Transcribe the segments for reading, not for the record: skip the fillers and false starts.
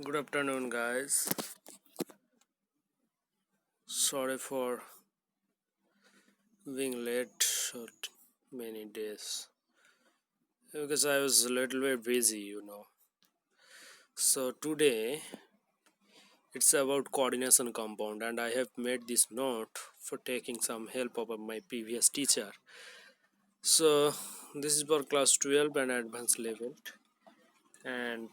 Good afternoon, guys. Sorry for being late for many days because I was a little bit busy. So today it's about coordination compound, and I have made this note for taking some help of my previous teacher. So this is for class 12 and advanced level, and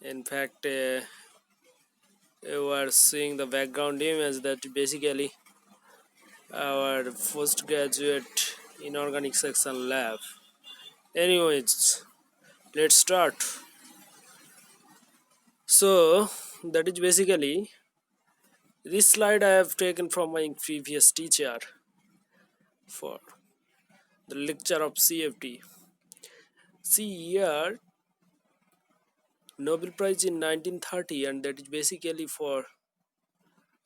in fact, you are seeing the background image that basically our postgraduate inorganic section lab. Anyways, let's start. So that is basically this slide I have taken from my previous teacher for the lecture of CFT. See here, Nobel Prize in 1930, and that is basically for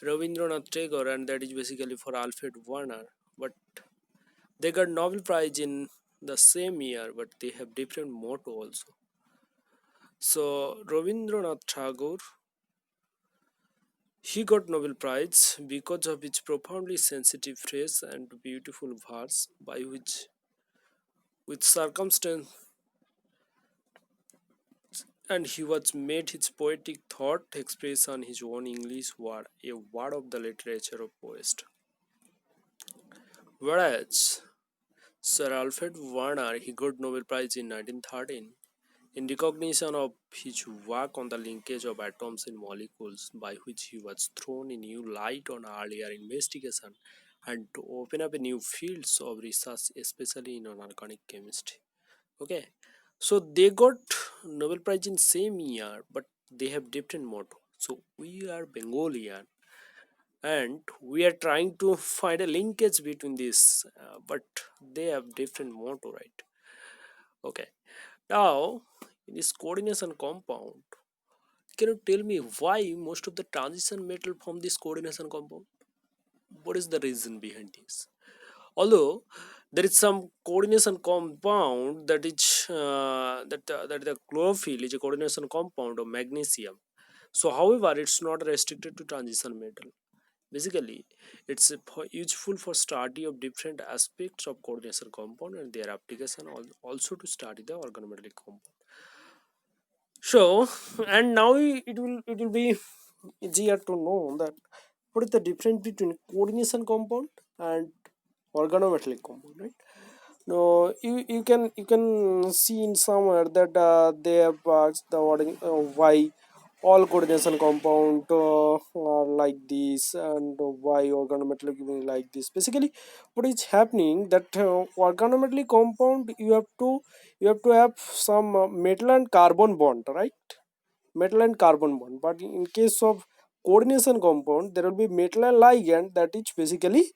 Rabindranath Tagore, and that is basically for Alfred Werner. But they got Nobel Prize in the same year, but they have different motto also. So Rabindranath Tagore, he got Nobel Prize because of his profoundly sensitive phrase and beautiful verse by which, with circumstance, and he was made his poetic thought express on his own English word, a word of the literature of poets. Whereas Sir Alfred Werner, he got Nobel Prize in 1913 in recognition of his work on the linkage of atoms in molecules, by which he was thrown a new light on earlier investigation and to open up a new fields of research, especially in organic chemistry. Okay, so they got Nobel Prize in same year, but they have different motto. So we are Bengalian, and we are trying to find a linkage between this, but they have different motto, right? Okay, now in this coordination compound, can you tell me why most of the transition metal form this coordination compound? What is the reason behind this? Although there is some coordination compound that is that the chlorophyll is a coordination compound of magnesium. So, however, it's not restricted to transition metal. Basically, it's useful for study of different aspects of coordination compound and their application, also to study the organometallic compound. So, and now it will be easier to know that what is the difference between coordination compound and organometallic compound, right? No, you can see in somewhere that they have asked the why all coordination compound are like this, and why organometallic is like this. Basically, what is happening that organometallic compound, you have to have some metal and carbon bond, right? Metal and carbon bond. But in case of coordination compound, there will be metal and ligand that is basically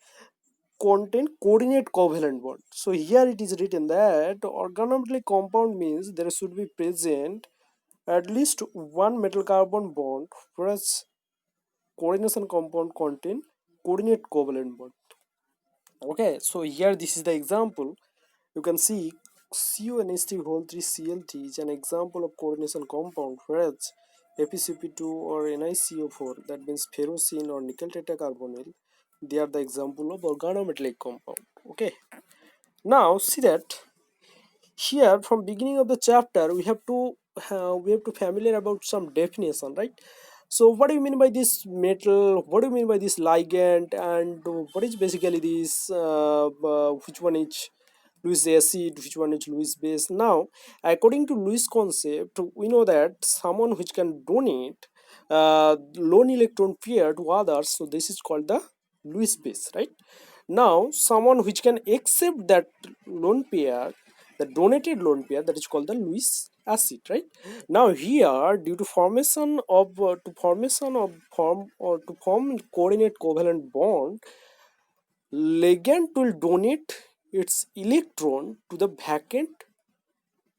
contain coordinate covalent bond. So here it is written that organometallic compound means there should be present at least one metal carbon bond, whereas coordination compound contain coordinate covalent bond. Okay, so here this is the example. You can see CuNH3 whole 3 CL3 is an example of coordination compound, whereas FeCP2 or NiCO4, that means ferrocene or nickel tetracarbonyl, they are the example of organometallic compound. Okay, now see that here from beginning of the chapter we have to familiar about some definition, right? So what do you mean by this metal, what do you mean by this ligand, and what is basically this which one is Lewis acid, which one is Lewis base? Now, according to Lewis concept, we know that someone which can donate lone electron pair to others, so this is called the Lewis base, right? Now, someone which can accept that lone pair, the donated lone pair, that is called the Lewis acid, right? Now here, due to formation of to form coordinate covalent bond, ligand will donate its electron to the vacant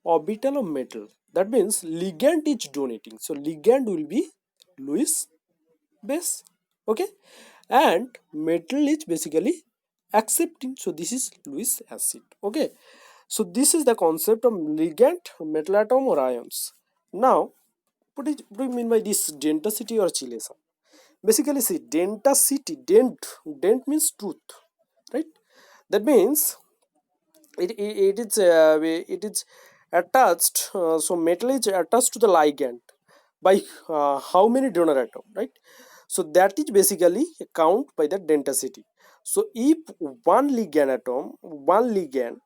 orbital of metal. That means ligand is donating. So ligand will be Lewis base. Okay. And metal is basically accepting. So this is Lewis acid. Okay. So this is the concept of ligand, metal atom or ions. Now what do you mean by this denticity or chelation? Basically, see, denticity, dent means tooth, right? That means it is attached. So metal is attached to the ligand by how many donor atom, right? So that is basically count by the denticity. So if one ligand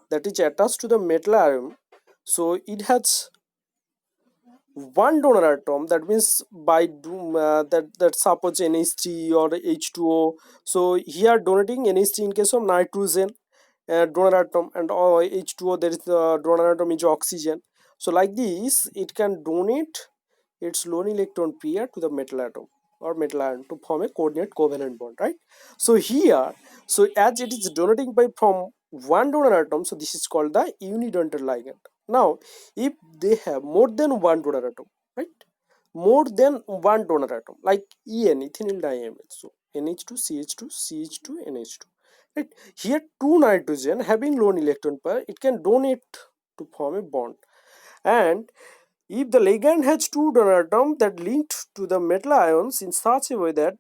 that is attached to the metal atom, so it has one donor atom, that means that suppose NH3 or H2O. So here donating NH3 in case of nitrogen donor atom, and H2O, there is the donor atom is oxygen. So like this it can donate its lone electron pair to the metal atom or metal ion to form a coordinate covalent bond, right? So here, so as it is donating by from one donor atom, so this is called the unidental ligand. Now if they have more than one donor atom, right, more than one donor atom, like ethynyl diamine, so NH2 CH2 CH2 NH2, right? Here two nitrogen having lone electron pair, it can donate to form a bond. And if the ligand has two donor atoms that linked to the metal ions in such a way that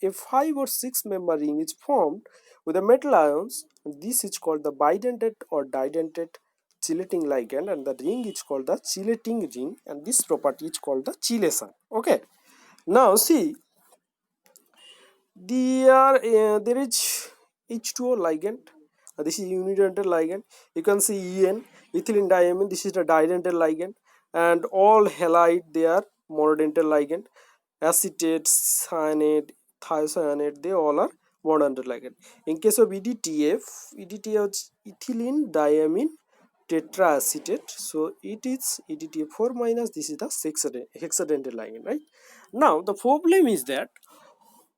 a 5 or 6 member ring is formed with the metal ions, this is called the bidentate or didentate chelating ligand, and the ring is called the chelating ring, and this property is called the chelation. Okay, now see, there is H2O ligand. This is unidental ligand. You can see En, ethylene diamine. This is the didental ligand, and all halide they are monodental ligand. Acetate, cyanate, thiocyanate, they all are monodental ligand. In case of EDTF is ethylene diamine tetraacetate. So it is EDTF4 minus. This is the hexadental ligand, right? Now the problem is that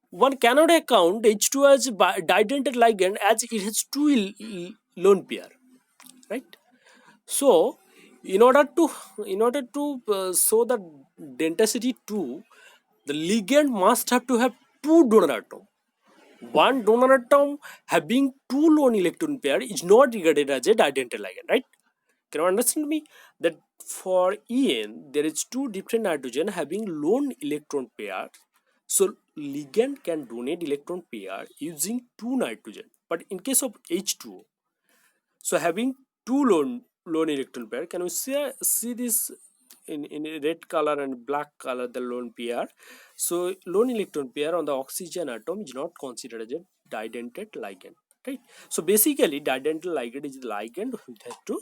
one cannot account H2 as didentate ligand as it has two lone pair, right? So, in order to show the denticity 2, the ligand must have to have two donor atom. One donor atom having two lone electron pair is not regarded as a didentate ligand, right? Can you understand me? That for En, there is two different nitrogen having lone electron pair. So ligand can donate electron pair using two nitrogen. But in case of H2O, so having two lone electron pair, can we see this in red color and black color, the lone pair? So lone electron pair on the oxygen atom is not considered as a didentate ligand, right? So basically didentate ligand is the ligand which has two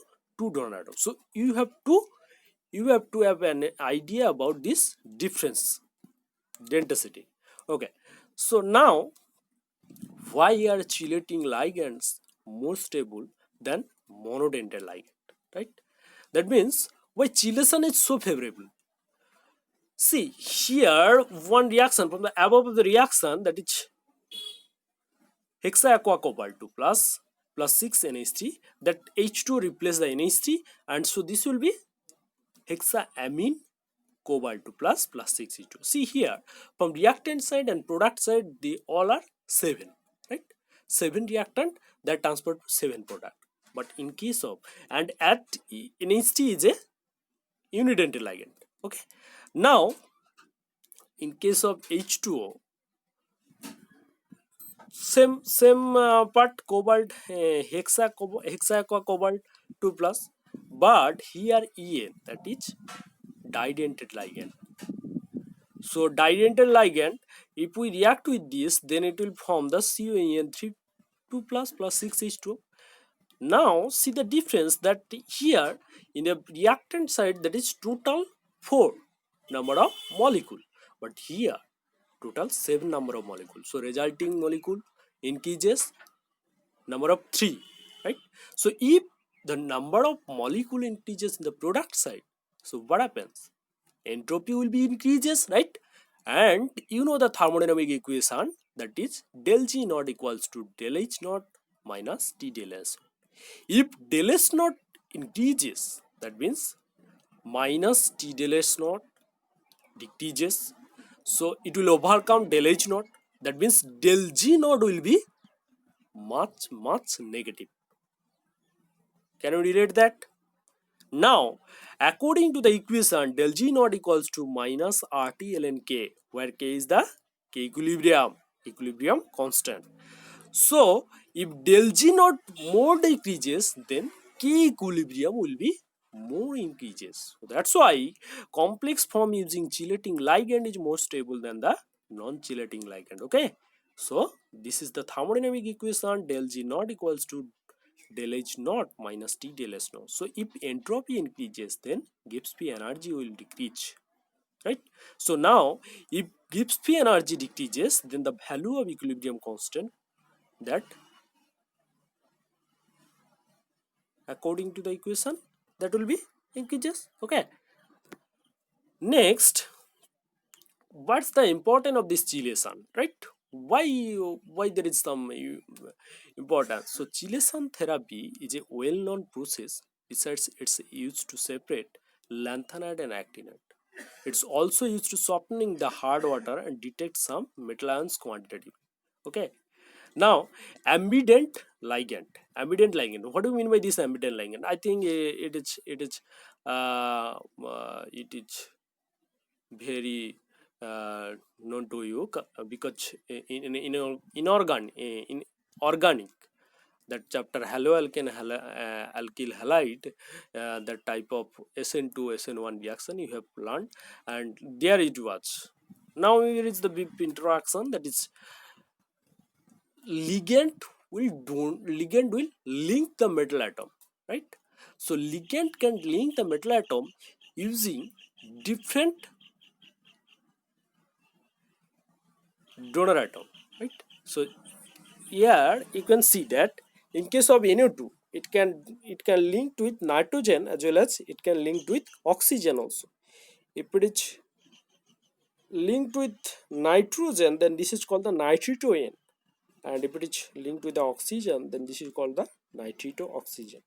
donor atoms. So you have to have an idea about this difference, denticity. Okay, so now why are chelating ligands more stable than monodentate ligand, right? That means why chelation is so favorable. See here, one reaction from the above of the reaction, that is hexa aqua cobalt 2 plus 6 NH3, that H2 replace the NH3, and so this will be hexaamine cobalt 2 plus 6 H2. See here, from reactant side and product side, they all are 7, right? 7 reactant that transfer to 7 product. But in case of, and at NH3 is a unidental ligand. Okay. Now, in case of H2O, same part cobalt, hexa aqua cobalt 2 plus, but here En, that is didentate ligand. So didental ligand, if we react with this, then it will form the CON3 2 plus 6 H2O. Now see the difference, that here in the reactant side, that is total 4 number of molecule, but here total 7 number of molecules. So resulting molecule increases number of 3, right? So if the number of molecule increases in the product side, so what happens? Entropy will be increases, right? And you know the thermodynamic equation, that is del G naught equals to del H naught minus T del S. If del S naught increases, that means minus T del S naught decreases, so it will overcome del H naught. That means del G naught will be much negative. Can you relate that? Now, according to the equation, del G naught equals to minus RT ln K, where K is the K equilibrium constant. So, if del G naught more decreases, then K equilibrium will be more increases. So that's why complex form using chelating ligand is more stable than the non-chelating ligand. Okay. So this is the thermodynamic equation. Del G naught equals to del H naught minus T del S naught. So if entropy increases, then Gibbs P energy will decrease. Right. So now if Gibbs P energy decreases, then the value of equilibrium constant, that according to the equation, that will be increases. Okay. Next, what's the importance of this chelation, right? Why there is some importance? So chelation therapy is a well-known process. Besides, it's used to separate lanthanide and actinide. It's also used to softening the hard water and detect some metal ions quantitatively. Okay. Now, ambident ambident ligand, what do you mean by this ambident ligand? I think it is very known to you, because in organic, that chapter haloalkane alkyl halide, that type of SN2 SN1 reaction you have learned, and there it was. Now here is the big interaction, that is ligand will link the metal atom, right? So ligand can link the metal atom using different donor atom, right? So here you can see that in case of NO2, it can link with nitrogen, as well as it can link with oxygen also. If it is linked with nitrogen, then this is called the nitrito-N, and if it is linked with the oxygen, then this is called the nitrito-oxygen.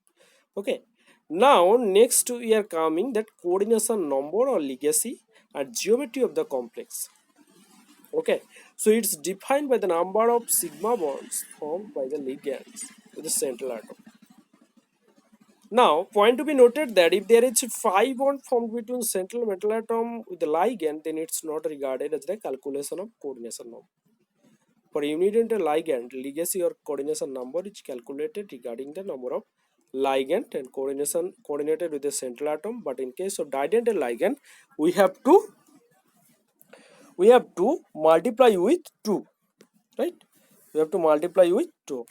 Okay. Now next we are coming that coordination number or legacy and geometry of the complex. Okay, so it's defined by the number of sigma bonds formed by the ligands with the central atom. Now, point to be noted that if there is 5 bond formed between central metal atom with the ligand, then it's not regarded as the calculation of coordination number. For unident ligand, legacy or coordination number is calculated regarding the number of ligand and coordinated with the central atom. But in case of didental ligand, we have to multiply with 2, right? We have to multiply with 2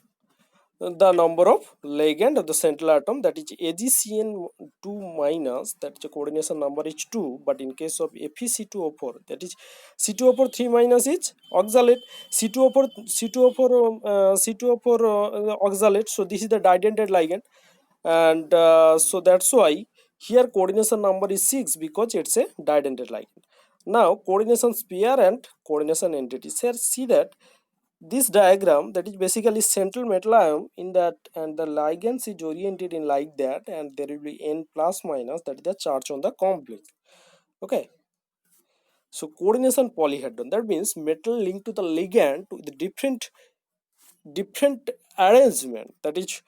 the number of ligand of the central atom, that is AgCN2 minus, that is the coordination number is 2, but in case of FeC2O4, that is C2O4 3 minus is oxalate, C2O4 oxalate. So this is the didentate ligand, and so that's why here coordination number is 6, because it's a didentate ligand. Now coordination pair and coordination entities. Here see that this diagram, that is basically central metal ion in that, and the ligands is oriented in like that, and there will be N plus minus, that is the charge on the complex. Okay, so coordination polyhedron, that means metal linked to the ligand to the different arrangement, that is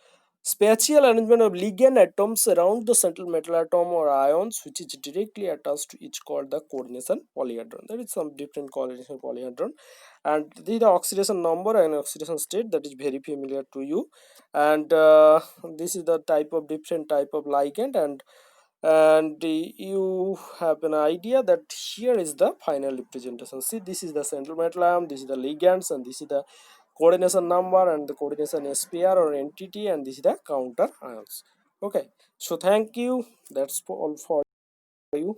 spatial arrangement of ligand atoms around the central metal atom or ions which is directly attached to each, called the coordination polyhedron. There is some different coordination polyhedron, and this is the oxidation number and oxidation state, that is very familiar to you, and this is the different type of ligand, and you have an idea that here is the final representation. See, this is the central metal atom, this is the ligands, and this is the coordination number and the coordination pair or entity, and this is the counter ions. Okay, so thank you, that's all for you.